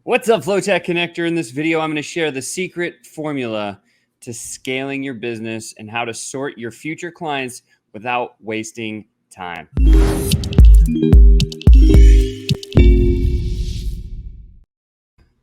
What's up, FlowChat Connector? In this video, I'm going to share the secret formula to scaling your business and how to sort your future clients without wasting time.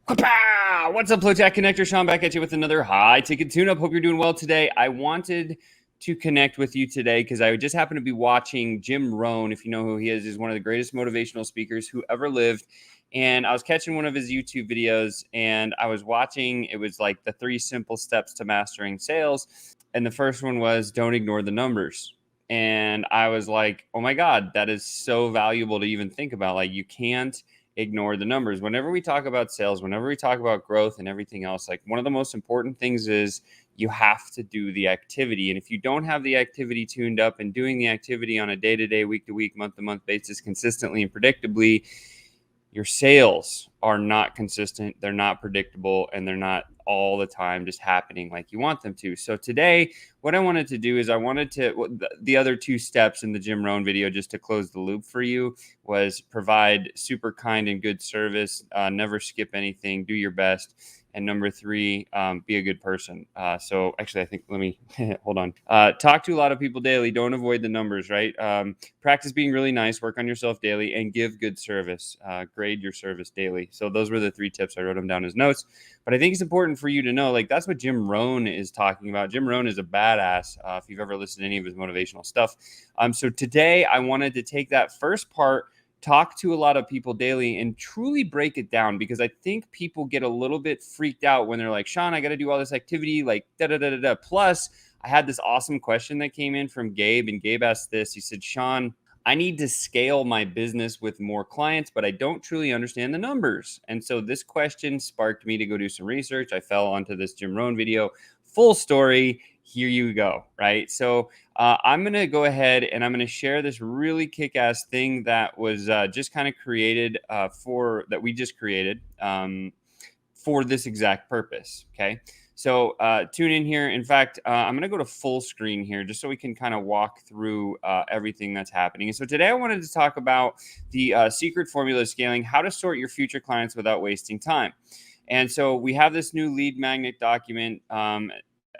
What's up, FlowChat Connector? Sean back at you with another high-ticket tune-up. Hope you're doing well today. I wanted to connect with you today because I just happened to be watching Jim Rohn. If you know who he is one of the greatest motivational speakers who ever lived. And I was catching one of his YouTube videos and I was watching, it was like the 3 simple steps to mastering sales. And the first one was don't ignore the numbers. And I was like, oh my God, that is so valuable to even think about. Like, you can't ignore the numbers. Whenever we talk about sales, whenever we talk about growth and everything else, like, one of the most important things is you have to do the activity. And if you don't have the activity tuned up and doing the activity on a day-to-day, week-to-week, month-to-month basis consistently and predictably, your sales are not consistent, they're not predictable, and they're not all the time just happening like you want them to. So today, what I wanted to do is the other 2 steps in the Jim Rohn video, just to close the loop for you, was provide super kind and good service, never skip anything, do your best. And number 3, be a good person. So actually, I think, let me, hold on. Talk to a lot of people daily. Don't avoid the numbers, right? Practice being really nice, work on yourself daily, and give good service. Grade your service daily. So those were the 3 tips. I wrote them down as notes. But I think it's important for you to know, like, that's what Jim Rohn is talking about. Jim Rohn is a badass, if you've ever listened to any of his motivational stuff. So today, I wanted to take that first part, talk to a lot of people daily, and truly break it down, because I think people get a little bit freaked out when they're like, Sean, I got to do all this activity, like da-da-da-da-da. Plus, I had this awesome question that came in from Gabe, and Gabe asked this. He said, Sean, I need to scale my business with more clients, but I don't truly understand the numbers. And so this question sparked me to go do some research. I fell onto this Jim Rohn video. Full story. Here you go, right? So I'm going to go ahead and I'm going to share this really kick-ass thing that was just kind of created that we just created for this exact purpose, okay? So tune in here. In fact, I'm going to go to full screen here just so we can kind of walk through everything that's happening. And so today I wanted to talk about the secret formula of scaling, how to sort your future clients without wasting time. And so we have this new lead magnet document.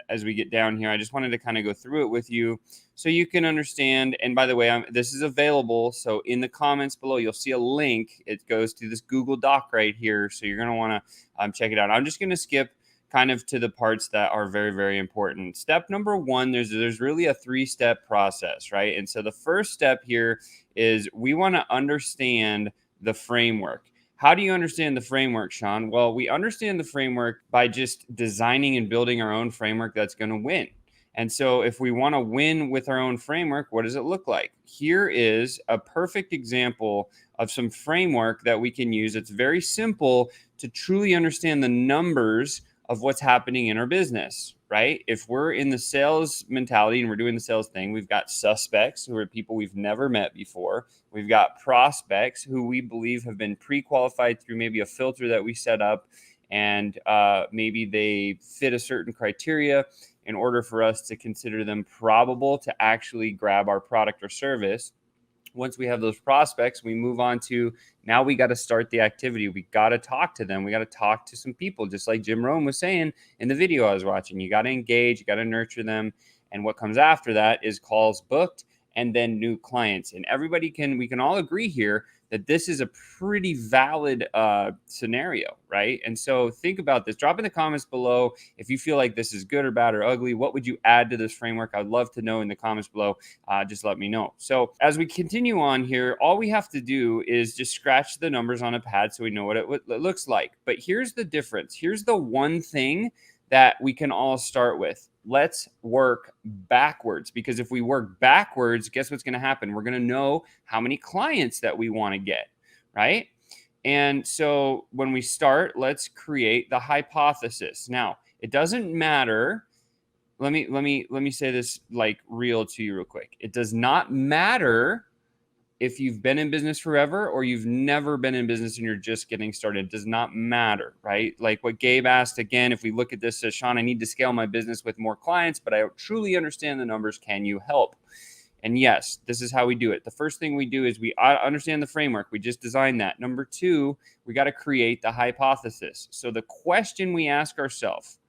As we get down here, I just wanted to kind of go through it with you so you can understand. And by the way, this is available. So in the comments below, you'll see a link. It goes to this Google Doc right here. So you're going to want to check it out. I'm just going to skip kind of to the parts that are very, very important. Step number 1, there's really a 3-step process, right? And so the first step here is we want to understand the framework. How do you understand the framework, Sean? Well, we understand the framework by just designing and building our own framework that's going to win. And so if we want to win with our own framework, what does it look like? Here is a perfect example of some framework that we can use. It's very simple to truly understand the numbers of what's happening in our business, right? If we're in the sales mentality and we're doing the sales thing, we've got suspects who are people we've never met before. We've got prospects who we believe have been pre-qualified through maybe a filter that we set up, and maybe they fit a certain criteria in order for us to consider them probable to actually grab our product or service. Once we have those prospects, we move on to, now we got to start the activity. We got to talk to them. We got to talk to some people, just like Jim Rohn was saying in the video I was watching. You got to engage, you got to nurture them. And what comes after that is calls booked and then new clients. And we can all agree here that this is a pretty valid scenario, right? And so think about this. Drop in the comments below if you feel like this is good or bad or ugly. What would you add to this framework? I'd love to know in the comments below. Just let me know. So as we continue on here, all we have to do is just scratch the numbers on a pad so we know what it looks like. But here's the difference. Here's the one thing that we can all start with. Let's work backwards, because if we work backwards, guess what's going to happen? We're going to know how many clients that we want to get, right? And so when we start, let's create the hypothesis. Now, it doesn't matter. Let me say this like real to you real quick. It does not matter if you've been in business forever or you've never been in business and you're just getting started. It does not matter, right? Like what Gabe asked, again, if we look at this as, Sean, I need to scale my business with more clients, but I don't truly understand the numbers. Can you help? And yes, this is how we do it. The first thing we do is we understand the framework. We just designed that. Number two, we got to create the hypothesis. So the question we ask ourselves,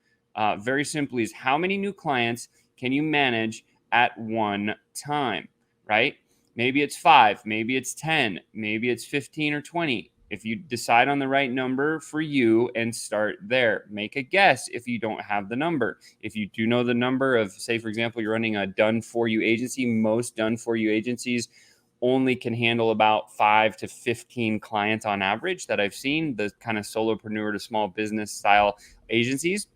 very simply, is how many new clients can you manage at one time, right? Maybe it's 5, maybe it's 10, maybe it's 15 or 20. If you decide on the right number for you and start there, make a guess if you don't have the number. If you do know the number of, say, for example, you're running a done for you agency, most done for you agencies only can handle about 5 to 15 clients on average that I've seen, the kind of solopreneur to small business style agencies.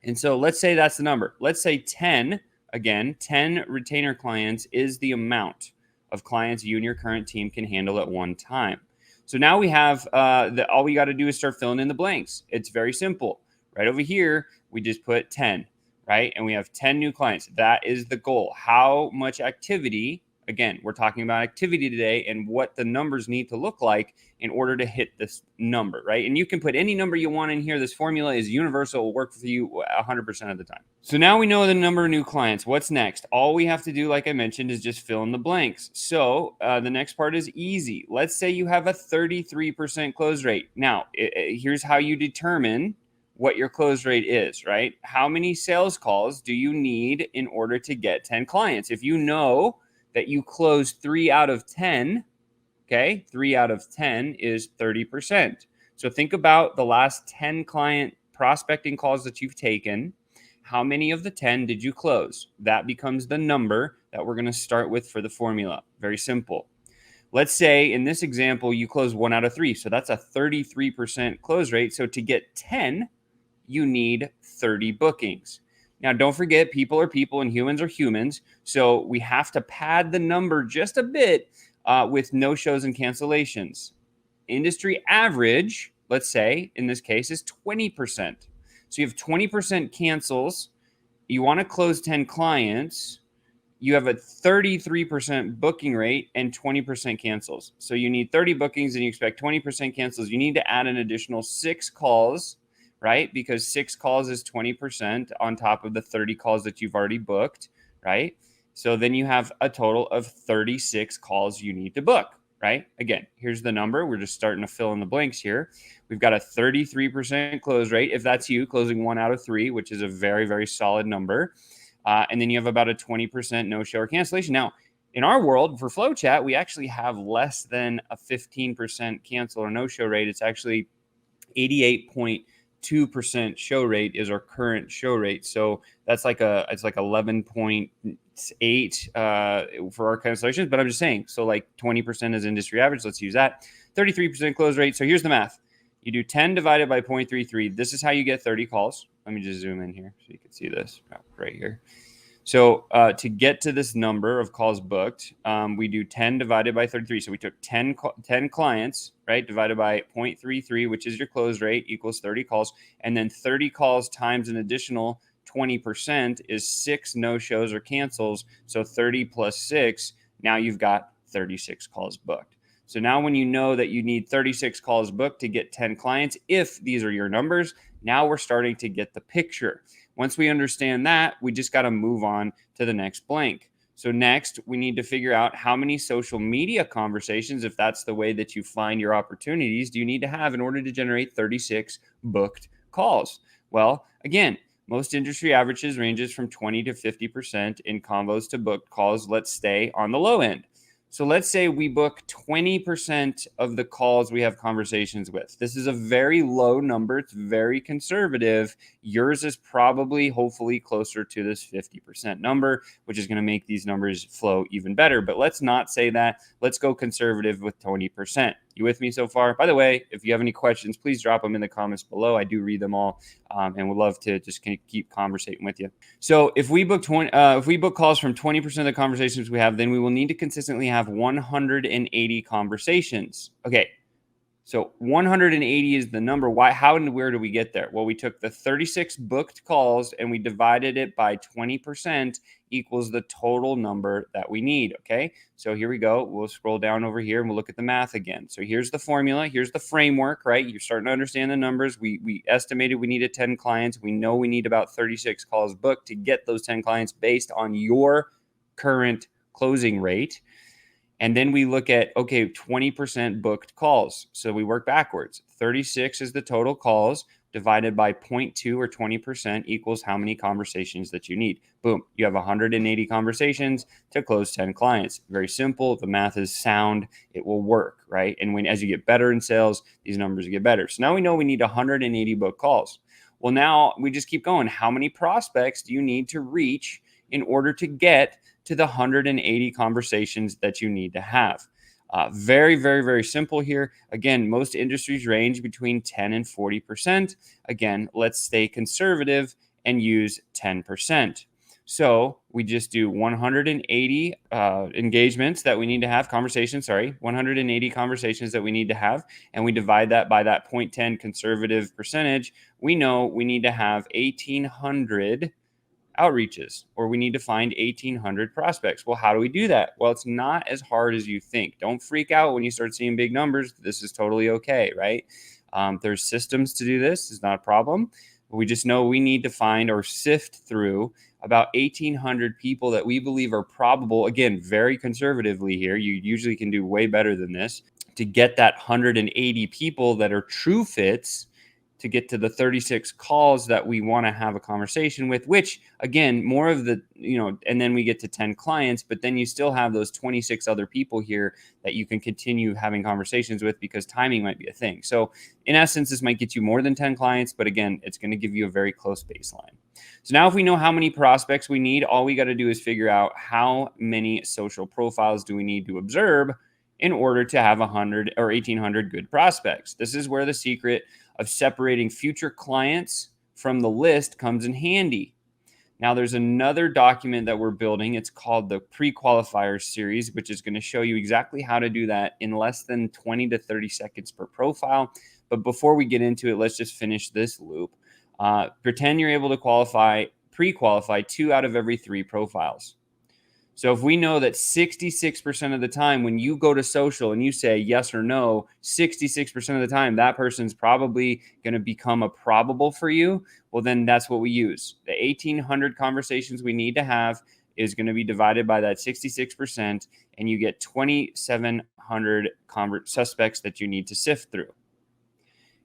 And so let's say that's the number. Let's say 10, again, 10 retainer clients is the amount of clients you and your current team can handle at one time. So now we have all we got to do is start filling in the blanks. It's very simple. Right over here, we just put 10, right? And we have 10 new clients. That is the goal. How much activity? Again, we're talking about activity today and what the numbers need to look like in order to hit this number, right? And you can put any number you want in here. This formula is universal. It will work for you 100% of the time. So now we know the number of new clients. What's next? All we have to do, like I mentioned, is just fill in the blanks. So the next part is easy. Let's say you have a 33% close rate. Now, here's how you determine what your close rate is, right? How many sales calls do you need in order to get 10 clients? If you know that you close 3 out of 10, okay, 3 out of 10 is 30%. So think about the last 10 client prospecting calls that you've taken. How many of the 10 did you close? That becomes the number that we're going to start with for the formula. Very simple. Let's say in this example, you close 1 out of 3. So that's a 33% close rate. So to get 10, you need 30 bookings. Now, don't forget, people are people and humans are humans. So we have to pad the number just a bit with no-shows and cancellations. Industry average, let's say, in this case, is 20%. So you have 20% cancels. You want to close 10 clients. You have a 33% booking rate and 20% cancels. So you need 30 bookings and you expect 20% cancels. You need to add an additional 6 calls, right? Because 6 calls is 20% on top of the 30 calls that you've already booked, right? So then you have a total of 36 calls you need to book, right? Again, here's the number. We're just starting to fill in the blanks here. We've got a 33% close rate. If that's you, closing 1 out of 3, which is a very, very solid number. And then you have about a 20% no-show or cancellation. Now, in our world, for FlowChat, we actually have less than a 15% cancel or no-show rate. It's actually 88.2% show rate is our current show rate. So that's like it's like 11.8 for our cancellations. But I'm just saying, so like 20% is industry average. Let's use that. 33% close rate. So here's the math. You do 10 divided by 0.33. This is how you get 30 calls. Let me just zoom in here so you can see this right here. So to get to this number of calls booked, we do 10 divided by 33. So we took 10 clients, right, divided by 0.33, which is your close rate, equals 30 calls. And then 30 calls times an additional 20% is 6 no-shows or cancels. So 30 plus 6, now you've got 36 calls booked. So now when you know that you need 36 calls booked to get 10 clients, if these are your numbers, now we're starting to get the picture. Once we understand that, we just got to move on to the next blank. So next, we need to figure out how many social media conversations, if that's the way that you find your opportunities, do you need to have in order to generate 36 booked calls? Well, again, most industry averages ranges from 20 to 50% in convos to booked calls. Let's stay on the low end. So let's say we book 20% of the calls we have conversations with. This is a very low number. It's very conservative. Yours is probably, hopefully, closer to this 50% number, which is going to make these numbers flow even better. But let's not say that. Let's go conservative with 20%. You with me so far? By the way, if you have any questions, please drop them in the comments below. I do read them all and would love to just keep conversating with you. So if we book calls from 20% of the conversations we have, then we will need to consistently have 180 conversations. Okay. So 180 is the number. Why? How and where do we get there? Well, we took the 36 booked calls and we divided it by 20% equals the total number that we need. Okay. So here we go. We'll scroll down over here and we'll look at the math again. So here's the formula. Here's the framework, right? You're starting to understand the numbers. We estimated we needed 10 clients. We know we need about 36 calls booked to get those 10 clients based on your current closing rate. And then we look at, okay, 20% booked calls. So we work backwards. 36 is the total calls divided by 0.2 or 20% equals how many conversations that you need. Boom, you have 180 conversations to close 10 clients. Very simple. The math is sound. It will work, right? And as you get better in sales, these numbers get better. So now we know we need 180 book calls. Well, now we just keep going. How many prospects do you need to reach in order to get to the 180 conversations that you need to have? Very, very, very simple here. Again, most industries range between 10 and 40%. Again, let's stay conservative and use 10%. So we just do 180 engagements that we need to have, 180 conversations that we need to have, and we divide that by that 0.10 conservative percentage. We know we need to have 1,800 outreaches, or we need to find 1,800 prospects. Well, how do we do that? Well, it's not as hard as you think. Don't freak out when you start seeing big numbers. This is totally okay, right? There's systems to do this. It's not a problem. We just know we need to find or sift through about 1,800 people that we believe are probable. Again, very conservatively here. You usually can do way better than this to get that 180 people that are true fits to get to the 36 calls that we want to have a conversation with, which again, more of the, and then we get to 10 clients, but then you still have those 26 other people here that you can continue having conversations with because timing might be a thing. So in essence, this might get you more than 10 clients, but again, it's going to give you a very close baseline. So now if we know how many prospects we need, all we got to do is figure out how many social profiles do we need to observe in order to have 100 or 1,800 good prospects. This is where the secret of separating future clients from the list comes in handy. Now, there's another document that we're building. It's called the pre-qualifiers series, which is going to show you exactly how to do that in less than 20 to 30 seconds per profile. But before we get into it, let's just finish this loop. Pretend you're able to pre-qualify 2 out of every 3 profiles. So if we know that 66% of the time when you go to social and you say yes or no, 66% of the time that person's probably going to become a probable for you, well, then that's what we use. The 1,800 conversations we need to have is going to be divided by that 66%, and you get 2,700 suspects that you need to sift through.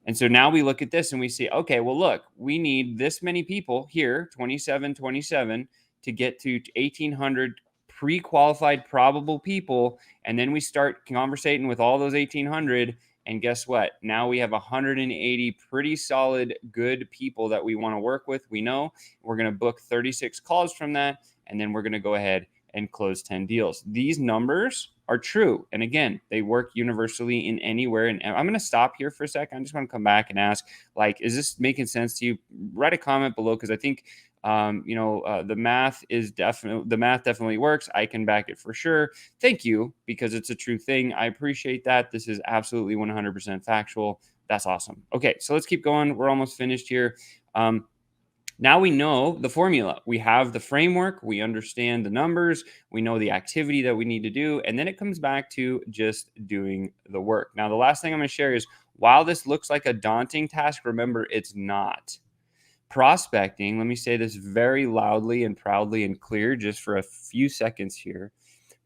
And so now we look at this and we say, okay, well, look, we need this many people here, 27, to get to 1,800 pre-qualified probable people. And then we start conversating with all those 1,800. And guess what? Now we have 180 pretty solid, good people that we want to work with. We know we're going to book 36 calls from that. And then we're going to go ahead and close 10 deals. These numbers are true. And again, they work universally in anywhere. And I'm going to stop here for a second. I just want to come back and ask, is this making sense to you? Write a comment below, because I think the math definitely works. I can back it for sure. Thank you, because it's a true thing. I appreciate that. This is absolutely 100% factual. That's awesome. Okay, so let's keep going. We're almost finished here. Now we know the formula. We have the framework. We understand the numbers. We know the activity that we need to do. And then it comes back to just doing the work. Now, the last thing I'm going to share is, while this looks like a daunting task, remember, it's not. Prospecting, let me say this very loudly and proudly and clear just for a few seconds here.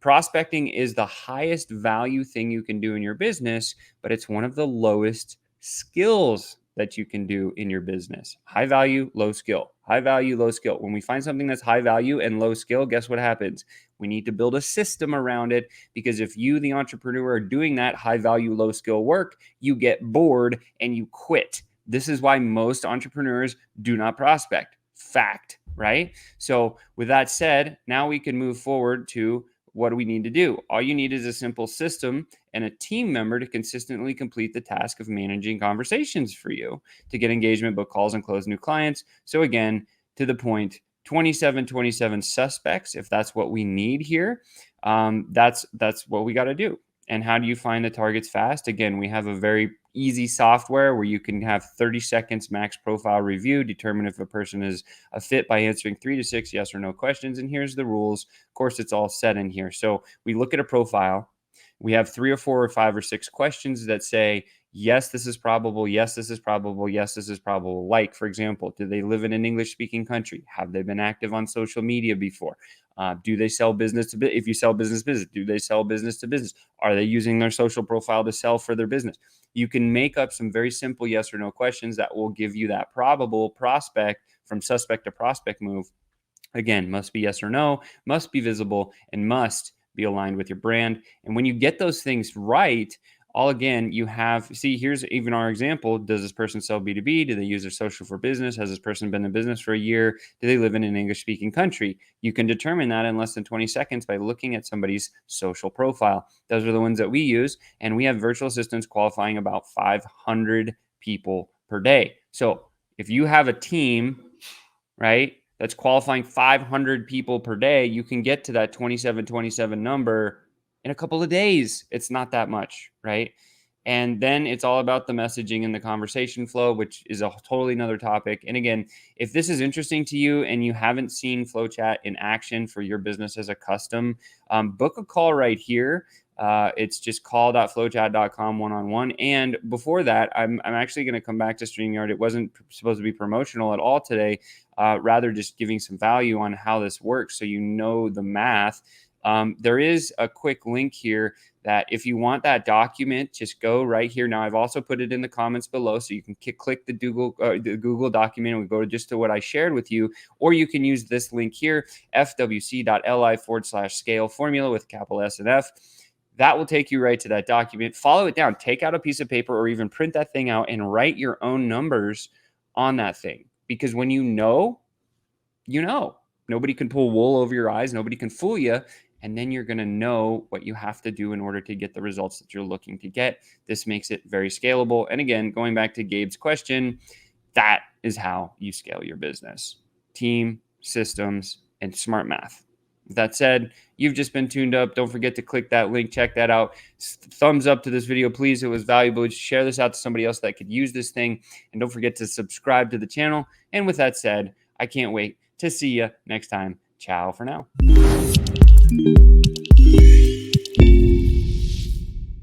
Prospecting is the highest value thing you can do in your business, but it's one of the lowest skills that you can do in your business. High value, low skill. High value, low skill. When we find something that's high value and low skill, guess what happens? We need to build a system around it, because if you, the entrepreneur, are doing that high value, low skill work, you get bored and you quit. This is why most entrepreneurs do not prospect. Fact, right? So with that said, now we can move forward to what do we need to do? All you need is a simple system and a team member to consistently complete the task of managing conversations for you to get engagement, book calls, and close new clients. So again, to the point, 27 suspects, if that's what we need here, that's what we got to do. And how do you find the targets fast? Again, we have a very easy software where you can have 30 seconds max profile review, determine if a person is a fit by answering 3 to 6 yes or no questions. And here's the rules. Of course, it's all set in here. So we look at a profile. We have 3 or 4 or 5 or 6 questions that say, yes, this is probable. Yes, this is probable. Yes, this is probable. Like, for example, do they live in an English-speaking country? Have they been active on social media before? Do they sell business to business? If you sell business to business, do they sell business to business? Are they using their social profile to sell for their business? You can make up some very simple yes or no questions that will give you that probable prospect from suspect to prospect move. Again, must be yes or no, must be visible, and must be aligned with your brand. And when you get those things right, all again, you have, see, here's even our example. Does this person sell B2B? Do they use their social for business? Has this person been in business for a year? Do they live in an English speaking country? You can determine that in less than 20 seconds by looking at somebody's social profile. Those are the ones that we use. And we have virtual assistants qualifying about 500 people per day. So if you have a team, right, that's qualifying 500 people per day, you can get to that 2727 number in a couple of days. It's not that much, right? And then it's all about the messaging and the conversation flow, which is a totally another topic. And again, if this is interesting to you and you haven't seen FlowChat in action for your business as a custom, book a call right here. It's just call.flowchat.com one-on-one. And before that, I'm actually going to come back to StreamYard. It wasn't supposed to be promotional at all today, rather just giving some value on how this works so you know the math. There is a quick link here that if you want that document, just go right here. Now, I've also put it in the comments below, so you can click the Google document and we go just to what I shared with you, or you can use this link here, fwc.li/scale formula with capital S and F. That will take you right to that document. Follow it down. Take out a piece of paper or even print that thing out and write your own numbers on that thing. Because when you know, you know. Nobody can pull wool over your eyes. Nobody can fool you. And then you're going to know what you have to do in order to get the results that you're looking to get. This makes it very scalable. And again, going back to Gabe's question, that is how you scale your business. Team, systems, and smart math. With that said, you've just been tuned up. Don't forget to click that link. Check that out. Thumbs up to this video, please. It was valuable. Just share this out to somebody else that could use this thing. And don't forget to subscribe to the channel. And with that said, I can't wait to see you next time. Ciao for now.